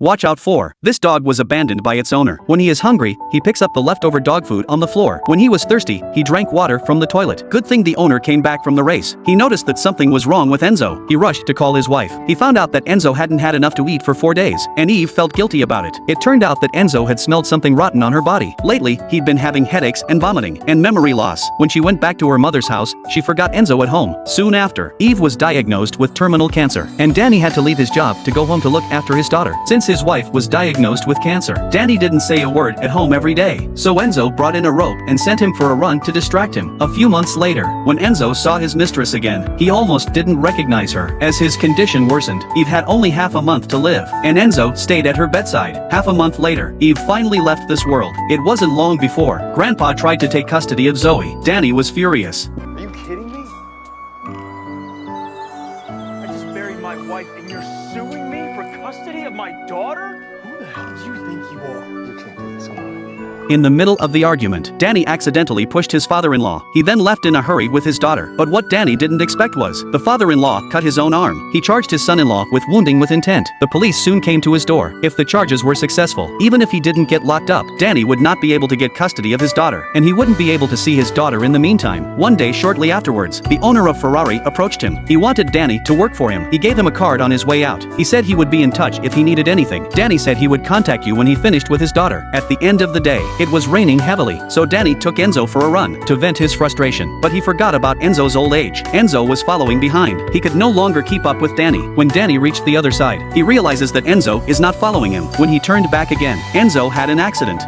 Watch out for. This dog was abandoned by its owner. When he is hungry, he picks up the leftover dog food on the floor. When he was thirsty, he drank water from the toilet. Good thing the owner came back from the race. He noticed that something was wrong with Enzo. He rushed to call his wife. He found out that Enzo hadn't had enough to eat for 4 days, and Eve felt guilty about it. It turned out that Enzo had smelled something rotten on her body. Lately, he'd been having headaches and vomiting, and memory loss. When she went back to her mother's house, she forgot Enzo at home. Soon after, Eve was diagnosed with terminal cancer, and Danny had to leave his job to go home to look after his daughter. Since his wife was diagnosed with cancer, Danny didn't say a word at home every day. So Enzo brought in a rope and sent him for a run to distract him. A few months later, when Enzo saw his mistress again, he almost didn't recognize her. As his condition worsened, Eve had only half a month to live, and Enzo stayed at her bedside. Half a month later, Eve finally left this world. It wasn't long before Grandpa tried to take custody of Zoe. Danny was furious. Are you kidding me? I just buried my wife and you're suing me for custody of my daughter? Who the hell do you think you are? You can't do this alone. In the middle of the argument, Danny accidentally pushed his father-in-law. He then left in a hurry with his daughter. But what Danny didn't expect was, the father-in-law cut his own arm. He charged his son-in-law with wounding with intent. The police soon came to his door. If the charges were successful, even if he didn't get locked up, Danny would not be able to get custody of his daughter, and he wouldn't be able to see his daughter in the meantime. One day shortly afterwards, the owner of Ferrari approached him. He wanted Danny to work for him. He gave him a card on his way out. He said he would be in touch if he needed anything. Danny said he would contact you when he finished with his daughter. At the end of the day, it was raining heavily, so Danny took Enzo for a run to vent his frustration. But he forgot about Enzo's old age. Enzo was following behind. He could no longer keep up with Danny. When Danny reached the other side, he realizes that Enzo is not following him. When he turned back again, Enzo had an accident.